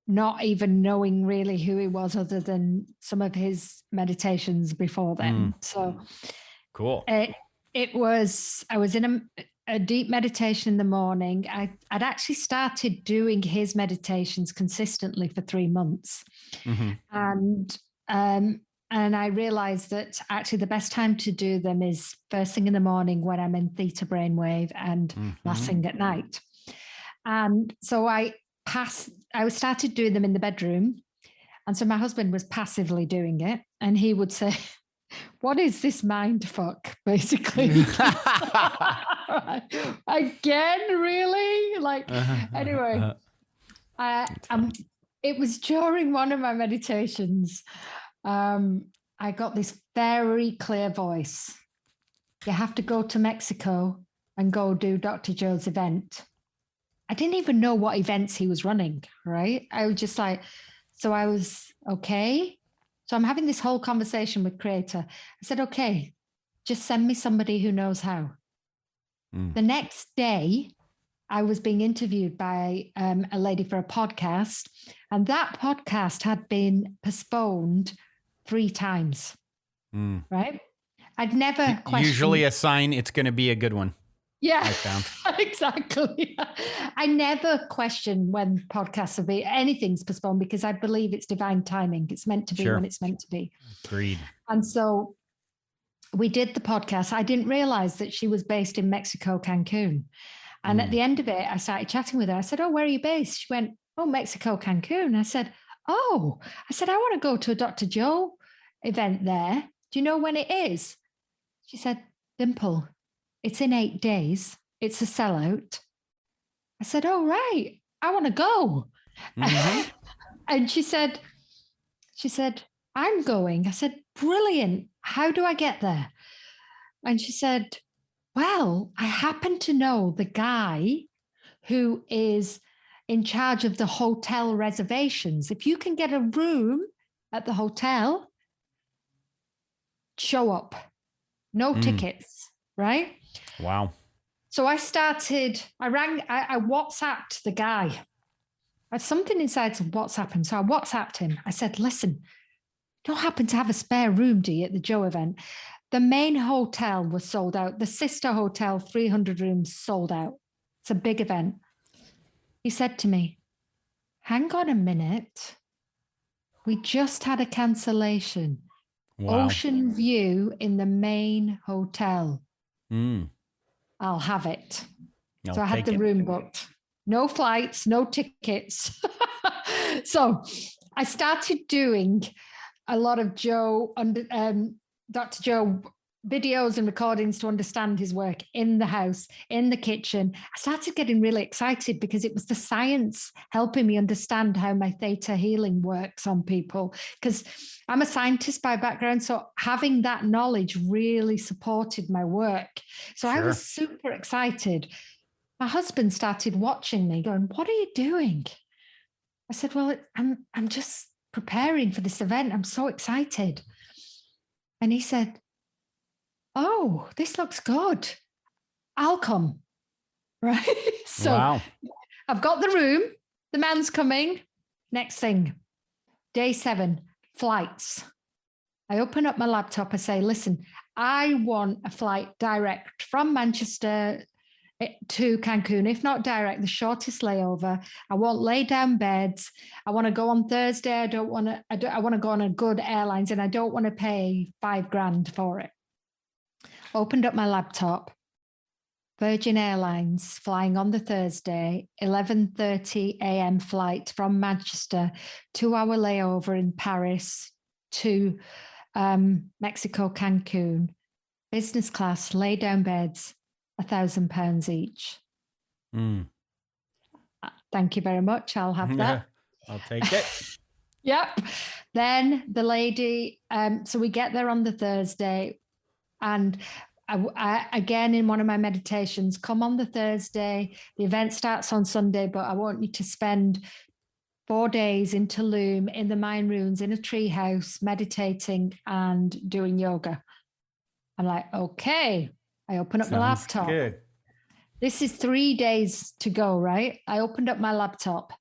not even knowing really who he was other than some of his meditations before then. So cool. I was in a deep meditation in the morning. I'd actually started doing his meditations consistently for 3 months. And I realized that actually the best time to do them is first thing in the morning when I'm in theta brainwave and last thing at night. And so I started doing them in the bedroom. And so my husband was passively doing it. And he would say, what is this mind fuck, basically? Again, really? Like, anyway, it was during one of my meditations. I got this very clear voice. You have to go to Mexico and go do Dr. Joe's event. I didn't even know what events he was running, right? I was just like, so I was okay. So I'm having this whole conversation with Creator. I said, okay, just send me somebody who knows how. The next day, I was being interviewed by a lady for a podcast, and that podcast had been postponed 3 times, right? I'd never questioned. Usually a sign it's going to be a good one. Yeah, I found. Exactly. I never question when podcasts will be, anything's postponed, because I believe it's divine timing. It's meant to be when it's meant to be. Agreed. And so we did the podcast. I didn't realize that she was based in Mexico, Cancun. And at the end of it, I started chatting with her. I said, oh, where are you based? She went, oh, Mexico, Cancun. I said, oh, I want to go to a Dr. Joe event there. Do you know when it is? She said, Dimple, it's in 8 days. It's a sellout. I said, oh, right. I want to go. And she said, I'm going. I said, brilliant. How do I get there? And she said, well, I happen to know the guy who is in charge of the hotel reservations. If you can get a room at the hotel, show up. No tickets, right? Wow. So I WhatsApped the guy. I had something inside to WhatsApp him. So I WhatsApped him. I said, listen, you don't happen to have a spare room, do you, at the Joe event? The main hotel was sold out. The sister hotel, 300 rooms, sold out. It's a big event. He said to me, hang on a minute. We just had a cancellation. Wow. Ocean view in the main hotel. I'll have it. So I had the room booked. No flights, no tickets. So I started doing a lot of Dr. Joe videos and recordings to understand his work in the house, in the kitchen. I started getting really excited because it was the science helping me understand how my theta healing works on people. Because I'm a scientist by background, so having that knowledge really supported my work. So I was super excited. My husband started watching me going, what are you doing? I said, well, I'm just preparing for this event. I'm so excited. And he said, oh, this looks good. I'll come. Right? So I've got the room. The man's coming. Next thing, day 7, flights. I open up my laptop. I say, listen, I want a flight direct from Manchester to Cancun, if not direct, the shortest layover. I won't lay down beds. I want to go on Thursday. I want to go on a good airlines, and I don't want to pay $5,000 for it. Opened up my laptop. Virgin Airlines flying on the Thursday, 11:30 a.m. flight from Manchester, 2-hour layover in Paris to Mexico, Cancun, business class, lay down beds, £1,000 each. Thank you very much. I'll have that. I'll take it. Yep. Then the lady, so we get there on the Thursday, and I, again, in one of my meditations, come on the Thursday, the event starts on Sunday, but I want you to spend 4 days in Tulum, in the Mayan ruins, in a tree house, meditating and doing yoga. I'm like, okay. I open up my laptop. Good. This is 3 days to go, right? I opened up my laptop.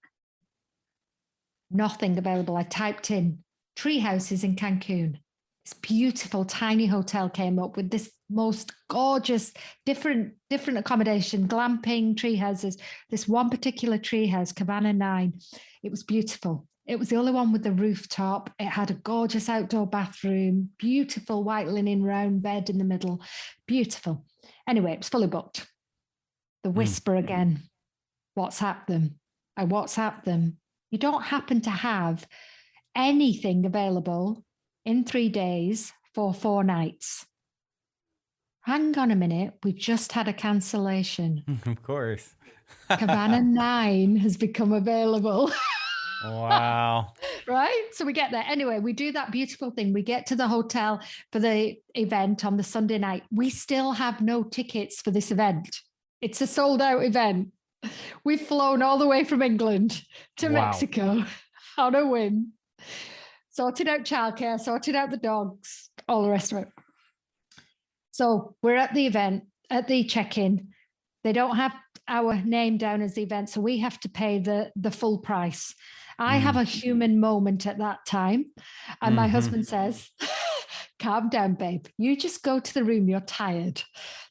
Nothing available. I typed in tree houses in Cancun. This beautiful tiny hotel came up with this most gorgeous, different accommodation, glamping tree houses. This one particular tree house, Cabana 9, it was beautiful. It was the only one with the rooftop. It had a gorgeous outdoor bathroom, beautiful white linen round bed in the middle. Beautiful. Anyway, it was fully booked. The whisper again. WhatsApp them. I WhatsApp them. You don't happen to have anything available in 3 days for 4 nights. Hang on a minute. We just had a cancellation. Of course. Cabana 9 has become available. Wow. Right? So we get there. Anyway, we do that beautiful thing. We get to the hotel for the event on the Sunday night. We still have no tickets for this event. It's a sold out event. We've flown all the way from England to Mexico on a whim. Sorted out childcare, sorted out the dogs, all the rest of it. So we're at the event, at the check-in. They don't have our name down as the event, so we have to pay the full price. I have a human moment at that time. And my husband says, calm down, babe. You just go to the room. You're tired.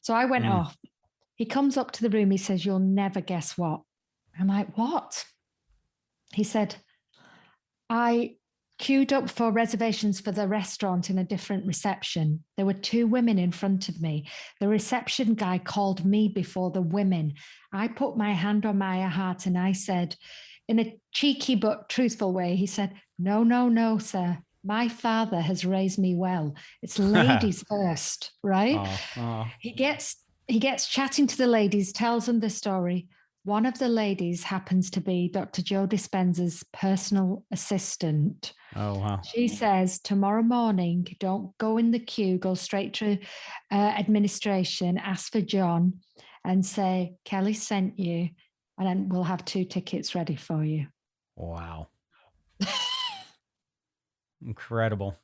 So I went off. He comes up to the room. He says, you'll never guess what. I'm like, what? He said, I queued up for reservations for the restaurant in a different reception. There were 2 women in front of me. The reception guy called me before the women. I put my hand on my heart and I said, in a cheeky but truthful way, he said, no, sir. My father has raised me well. It's ladies first, right? He gets chatting to the ladies, tells them the story. One of the ladies happens to be Dr. Joe Dispenza's personal assistant. Oh, wow. She says, tomorrow morning, don't go in the queue, go straight to administration, ask for John and say, Kelly sent you, and then we'll have 2 tickets ready for you. Wow. Incredible.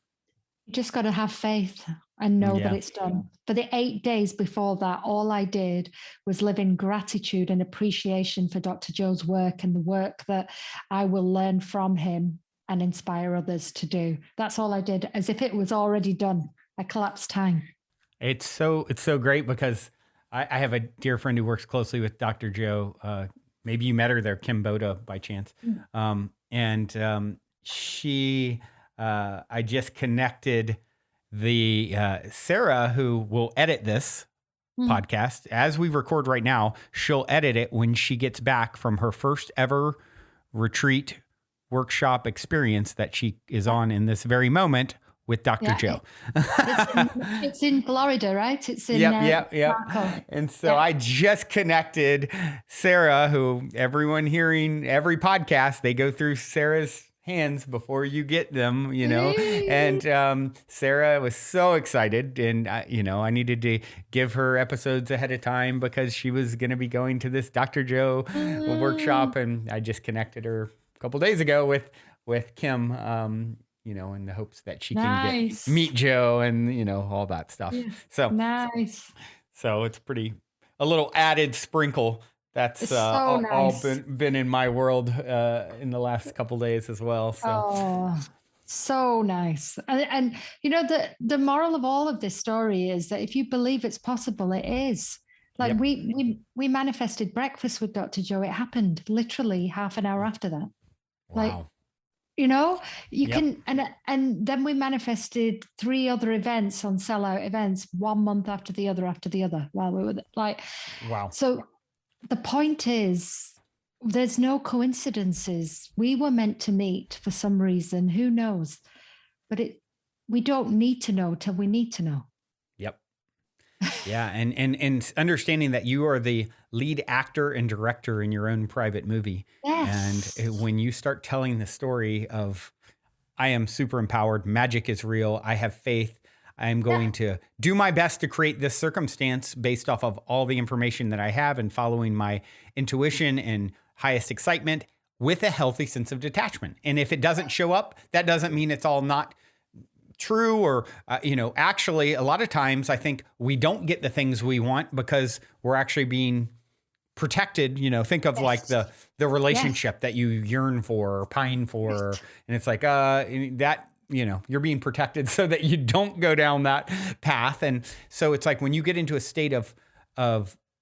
You just got to have faith and know that it's done. For the 8 days before that, all I did was live in gratitude and appreciation for Dr. Joe's work and the work that I will learn from him and inspire others to do. That's all I did, as if it was already done. I collapsed time. It's so great because I have a dear friend who works closely with Dr. Joe. Maybe you met her there, Kim Boda, by chance. She... I just connected the Sarah, who will edit this podcast as we record right now. She'll edit it when she gets back from her first ever retreat workshop experience that she is on in this very moment with Dr. Joe. It's in Florida, right? It's in Yep. And so I just connected Sarah, who everyone hearing every podcast, they go through Sarah's hands before you get them, and Sarah was so excited, and I needed to give her episodes ahead of time because she was going to be going to this Dr. Joe workshop, and I just connected her a couple days ago with Kim, in the hopes that she can meet Joe and all that stuff. So nice. So it's a little added sprinkle. That's all been in my world in the last couple days as well. So nice. And the moral of all of this story is that if you believe it's possible, it is. Like we manifested breakfast with Dr. Joe. It happened literally half an hour after that. Wow. You know, you Yep. can, and then we manifested 3 other events on sellout events, 1 month after the other, while we were like, Wow. so the point is, there's no coincidences. We were meant to meet for some reason. Who knows? But we don't need to know till we need to know. Yep. Yeah, and understanding that you are the lead actor and director in your own private movie. Yes. And when you start telling the story of, I am super empowered, magic is real, I have faith, I am going to do my best to create this circumstance based off of all the information that I have and following my intuition and highest excitement with a healthy sense of detachment. And if it doesn't show up, that doesn't mean it's all not true, or actually a lot of times I think we don't get the things we want because we're actually being protected. Think of like the relationship that you yearn for or pine for, and it's like that you're being protected so that you don't go down that path. And so it's like when you get into a state of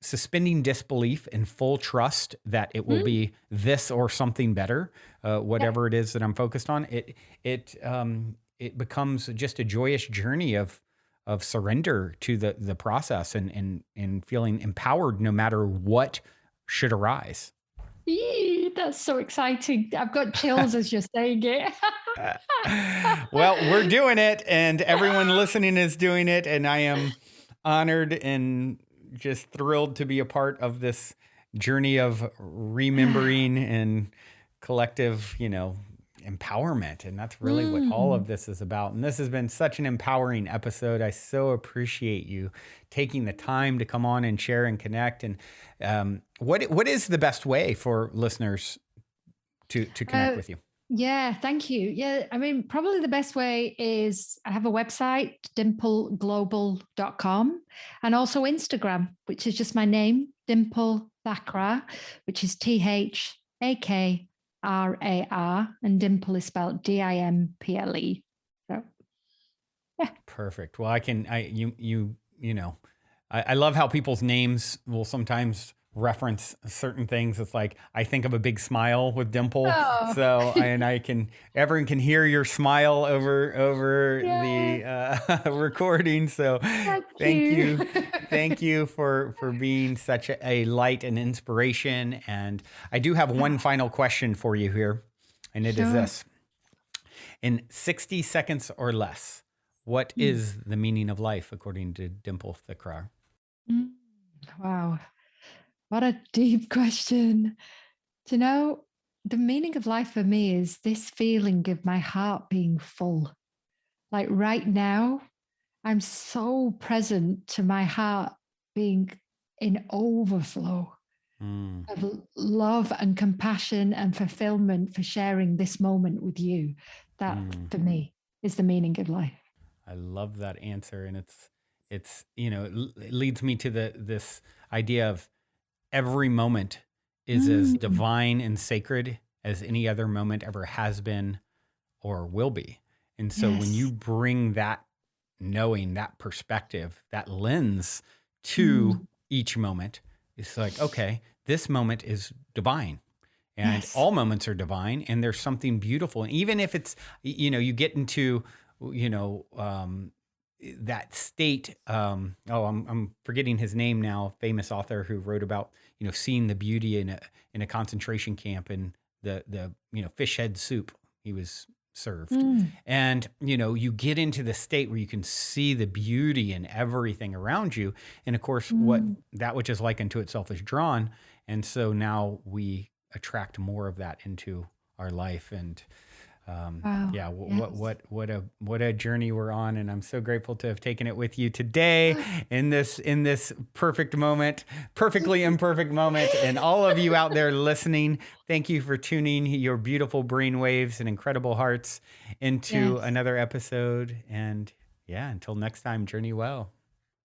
suspending disbelief and full trust that it will be this or something better, whatever it is that I'm focused on, it becomes just a joyous journey of surrender to the process and feeling empowered no matter what should arise. Yee, that's so exciting. I've got chills as you're saying it. Well, we're doing it, and everyone listening is doing it, and I am honored and just thrilled to be a part of this journey of remembering and collective, empowerment. And that's really what all of this is about. And this has been such an empowering episode. I so appreciate you taking the time to come on and share and connect. And what is the best way for listeners to connect with you? Yeah, thank you. Yeah, I mean, probably the best way is I have a website, dimpleglobal.com, and also Instagram, which is just my name, Dimple Thakrar, which is THAKRAR, and Dimple is spelled DIMPLE. So, yeah. Perfect. Well, I love how people's names will sometimes reference certain things. It's like, I think of a big smile with Dimple. Oh. So, everyone can hear your smile over the recording. So thank you for being such a light and inspiration. And I do have one final question for you here. And it is this: in 60 seconds or less, what is the meaning of life according to Dimple Thakrar? Wow. What a deep question. Do you know, the meaning of life for me is this feeling of my heart being full. Like right now, I'm so present to my heart being in overflow of love and compassion and fulfillment for sharing this moment with you. That for me is the meaning of life. I love that answer. And it leads me to this idea of every moment is as divine and sacred as any other moment ever has been or will be. And so when you bring that knowing, that perspective, that lens to each moment, it's like, okay, this moment is divine. And all moments are divine, and there's something beautiful. And even if it's, you get into, that state. I'm forgetting his name now. Famous author who wrote about seeing the beauty in a concentration camp and the fish head soup he was served, and you get into the state where you can see the beauty in everything around you, and of course what that which is like unto itself is drawn, and so now we attract more of that into our life. And what a journey we're on, and I'm so grateful to have taken it with you today in this perfect moment, perfectly imperfect moment. And all of you out there listening, thank you for tuning your beautiful brainwaves and incredible hearts into another episode. And until next time, journey well.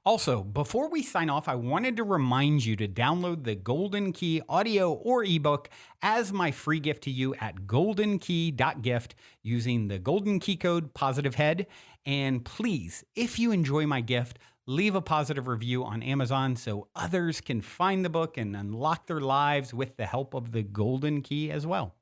Also, before we sign off, I wanted to remind you to download the Golden Key audio or ebook as my free gift to you at goldenkey.gift using the Golden Key code POSITIVEHEAD. And please, if you enjoy my gift, leave a positive review on Amazon so others can find the book and unlock their lives with the help of the Golden Key as well.